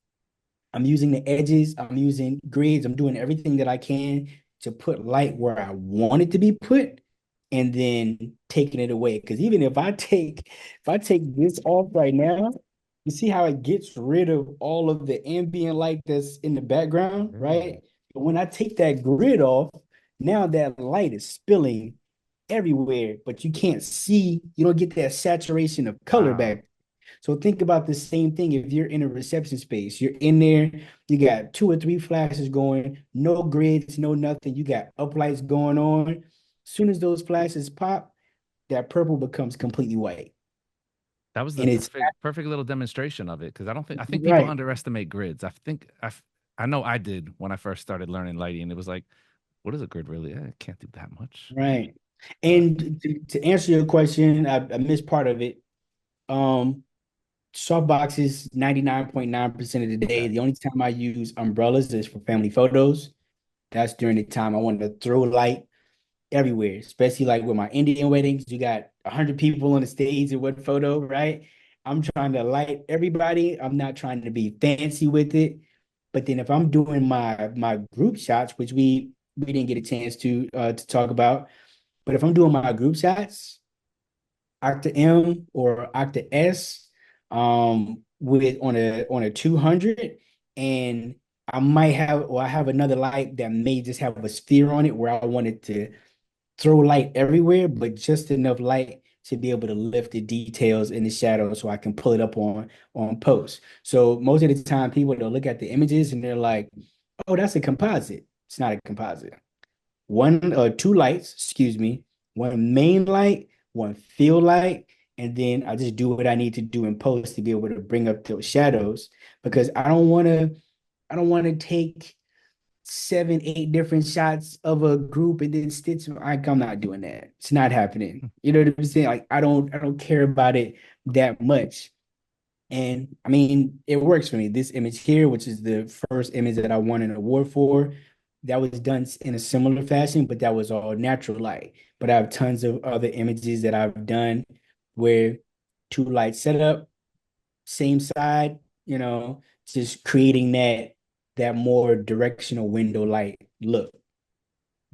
Speaker 1: I'm using the edges, I'm using grids, I'm doing everything that I can to put light where I want it to be put and then taking it away. Because even if I take this off right now, you see how it gets rid of all of the ambient light that's in the background,
Speaker 2: Really?
Speaker 1: right? But when I take that grid off, now that light is spilling everywhere, but you don't get that saturation of color
Speaker 2: Wow.
Speaker 1: back. So think about the same thing if you're in a reception space. You're in there, you got two or three flashes going, no grids, no nothing. You got uplights going on. As soon as those flashes pop, that purple becomes completely white.
Speaker 2: That was the
Speaker 1: And it's
Speaker 2: perfect little demonstration of it because I think people
Speaker 1: right,
Speaker 2: underestimate grids. I know I did when I first started learning lighting. It was like, what is a grid really? I can't do that much.
Speaker 1: right.
Speaker 2: But
Speaker 1: And to answer your question, I missed part of it. Um, Soft boxes 99.9% of the day.
Speaker 2: okay.
Speaker 1: The only time I use umbrellas is for family photos. That's during the time I want to throw light everywhere, especially like with my Indian weddings. You got 100 people on the stage in one photo, right? I'm trying to light everybody. I'm not trying to be fancy with it. But then if I'm doing my group shots, which we didn't get a chance to talk about, but if I'm doing my group shots, Octa M or Octa S, with on a 200, and I have another light that may just have a sphere on it where I wanted to throw light everywhere, but just enough light to be able to lift the details in the shadow so I can pull it up on post. So most of the time people will look at the images and they're like, oh, that's a composite. It's not a composite. One or two lights, excuse me, one main light, one field light, and then I just do what I need to do in post to be able to bring up those shadows because I don't want to take 7, 8 different shots of a group and then stitch them. I'm not doing that. It's not happening. You know what I'm saying? Like I don't care about it that much. And I mean, it works for me. This image here, which is the first image that I won an award for, that was done in a similar fashion, but that was all natural light. But I have tons of other images that I've done where two lights set up, same side, just creating that more directional window light look.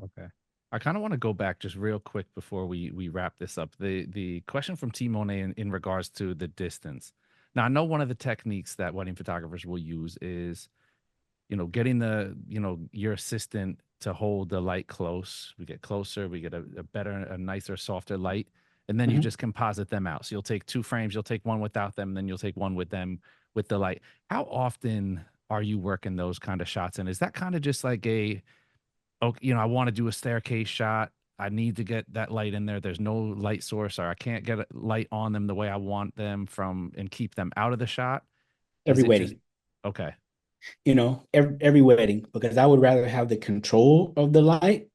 Speaker 2: Okay. I kind of want to go back just real quick before we wrap this up. The question from T Monet in regards to the distance. Now I know one of the techniques that wedding photographers will use is, getting your assistant to hold the light close. We get closer, we get a better, a nicer, softer light, and then you
Speaker 1: Mhm.
Speaker 2: just composite them out. So you'll take two frames, you'll take one without them, then you'll take one with them with the light. How often are you working those kind of shots? And is that kind of just like okay, I want to do a staircase shot. I need to get that light in there. There's no light source, or I can't get a light on them the way I want them from and keep them out of the shot. Is
Speaker 1: Every
Speaker 2: it just
Speaker 1: wedding,
Speaker 2: okay?
Speaker 1: every wedding, because I would rather have the control of the light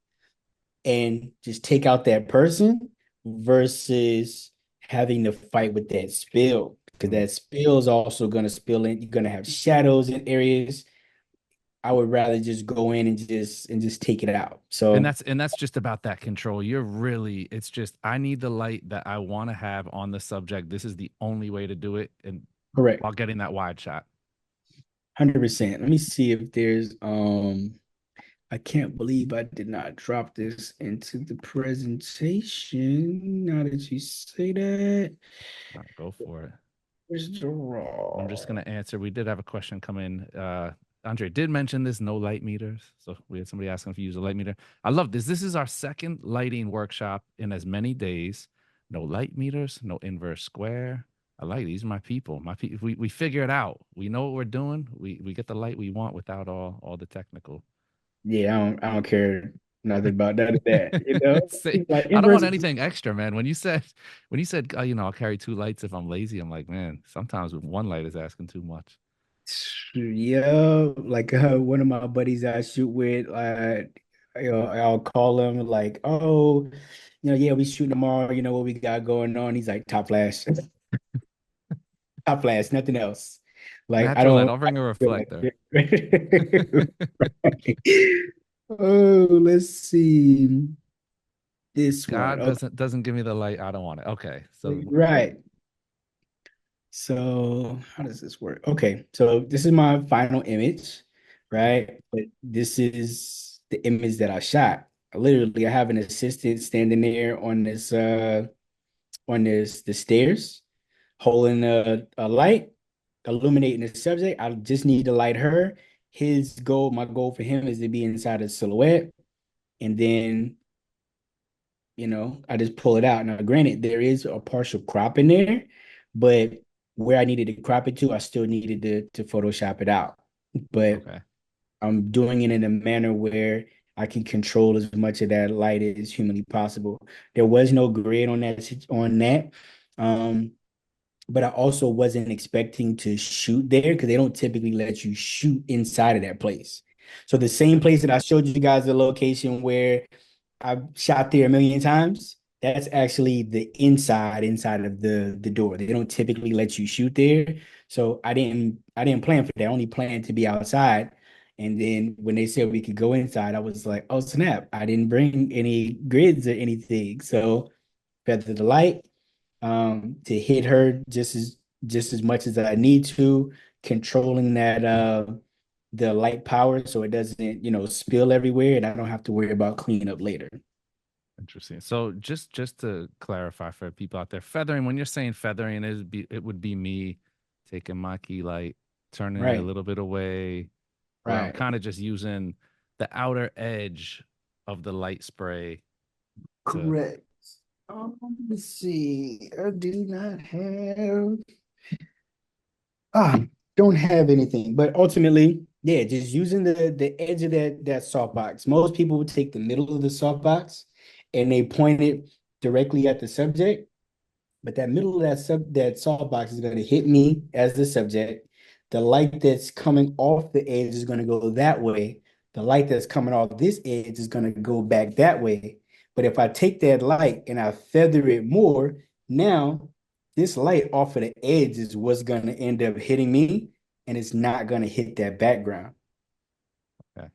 Speaker 1: and just take out that person versus having to fight with that spill because
Speaker 2: Mm.
Speaker 1: that spill is also going to spill in. You're going to have shadows in areas. I would rather just go in and just take it out. So
Speaker 2: And that's just about that control. You're really it's just I need the light that I want to have on the subject. This is the only way to do it and
Speaker 1: correct,
Speaker 2: while getting that wide shot.
Speaker 1: 100%. Let me see if there's I can't believe I did not drop this into the presentation. Now that you say that,
Speaker 2: Go for it.
Speaker 1: where's the
Speaker 2: I'm just
Speaker 1: raw?
Speaker 2: gonna answer. We did have a question come in. Andre did mention this no light meters. So we had somebody asking if you use a light meter. I love this. This is our second lighting workshop in as many days. No light meters, no inverse square. I like these are my people. My people. We figure it out. We know what we're doing. We get the light we want without all the technical.
Speaker 1: Yeah, I don't care nothing about none of that. You know,
Speaker 2: Say,
Speaker 1: it's like
Speaker 2: I don't want
Speaker 1: inverse.
Speaker 2: anything extra, man. When you said I'll carry two lights if I'm lazy, I'm like, man, sometimes one light is asking too much.
Speaker 1: Yeah, like one of my buddies I shoot with, I'll call him like, oh, yeah, we shooting tomorrow. You know what we got going on? He's like, top flash, top flash, nothing else. Like I
Speaker 2: Natural light.
Speaker 1: don't.
Speaker 2: I'll bring a
Speaker 1: I feel
Speaker 2: reflector.
Speaker 1: like oh, let's see this one.
Speaker 2: God
Speaker 1: Okay,
Speaker 2: doesn't give me the light. I don't want it. Okay, so
Speaker 1: right. So how does this work? Okay, so this is my final image, right? But this is the image that I shot. I have an assistant standing there on this the stairs, holding a light, illuminating the subject. I just need to light her. My goal for him is to be inside a silhouette, and then I just pull it out. Now, granted, there is a partial crop in there, but where I needed to crop it to, I still needed to Photoshop it out. But
Speaker 2: okay,
Speaker 1: I'm doing it in a manner where I can control as much of that light as humanly possible. There was no grid on that. Um, but I also wasn't expecting to shoot there because they don't typically let you shoot inside of that place. So the same place that I showed you guys the location where I've shot there a million times. That's actually the inside of the door. They don't typically let you shoot there. So I didn't plan for that. I only planned to be outside. And then when they said we could go inside, I was like, oh snap. I didn't bring any grids or anything. So feather the light to hit her just as much as I need to, controlling that the light power so it doesn't, spill everywhere and I don't have to worry about cleaning up later.
Speaker 2: interesting. So just to clarify for people out there, feathering. When you're saying feathering, it would be me taking my key light, turning it a
Speaker 1: Right,
Speaker 2: little bit away, where I'm
Speaker 1: right.
Speaker 2: kind of just using the outer edge of the light spray to.
Speaker 1: Correct. Let's see. I do not have ah don't have anything, but ultimately, yeah, just using the edge of that softbox. Most people would take the middle of the softbox and they point it directly at the subject. But that middle of that softbox is going to hit me as the subject. The light that's coming off the edge is going to go that way. The light that's coming off this edge is going to go back that way. But if I take that light and I feather it more, now this light off of the edge is what's going to end up hitting me, and it's not going to hit that background.
Speaker 2: Okay.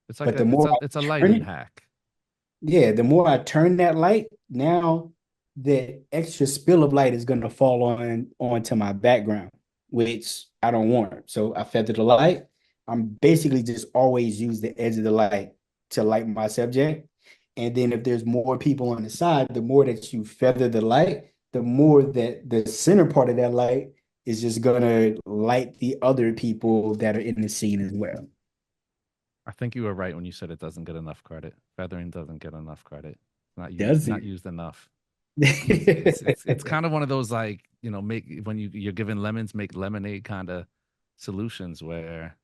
Speaker 2: It's like
Speaker 1: But
Speaker 2: a
Speaker 1: the
Speaker 2: it's
Speaker 1: more
Speaker 2: a
Speaker 1: I
Speaker 2: it's a
Speaker 1: turn
Speaker 2: lighting
Speaker 1: it,
Speaker 2: hack.
Speaker 1: yeah, the more I turn that light, now the extra spill of light is going to fall onto my background, which I don't want. So I feather the light. I'm basically just always use the edge of the light to light my subject. And then if there's more people on the side, the more that you feather the light, the more that the center part of that light is just gonna light the other people that are in the scene as well.
Speaker 2: I think you were right when you said it doesn't get enough credit. Feathering doesn't get enough credit. It's
Speaker 1: Does
Speaker 2: not
Speaker 1: it?
Speaker 2: used enough. It's kind of one of those like, make when you're given lemons, make lemonade kind of solutions where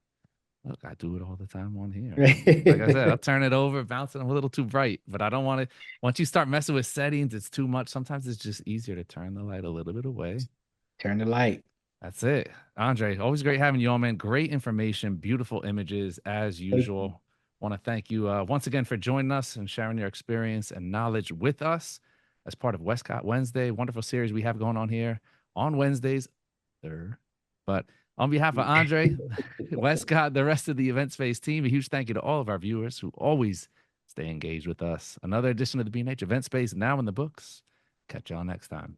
Speaker 2: look, I do it all the time on here. Like I said, I'll turn it over, bounce it. I'm a little too bright, but I don't want to. Once you start messing with settings, it's too much. Sometimes it's just easier to turn the light a little bit away.
Speaker 1: Turn the light.
Speaker 2: That's it. Andre, always great having you on, man. Great information, beautiful images as usual. Want to thank you once again for joining us and sharing your experience and knowledge with us as part of Westcott Wednesday. Wonderful series we have going on here on Wednesdays. There. But on behalf of Andre, Westcott, the rest of the Event Space team, a huge thank you to all of our viewers who always stay engaged with us. Another edition of the B&H Event Space now in the books. Catch y'all next time.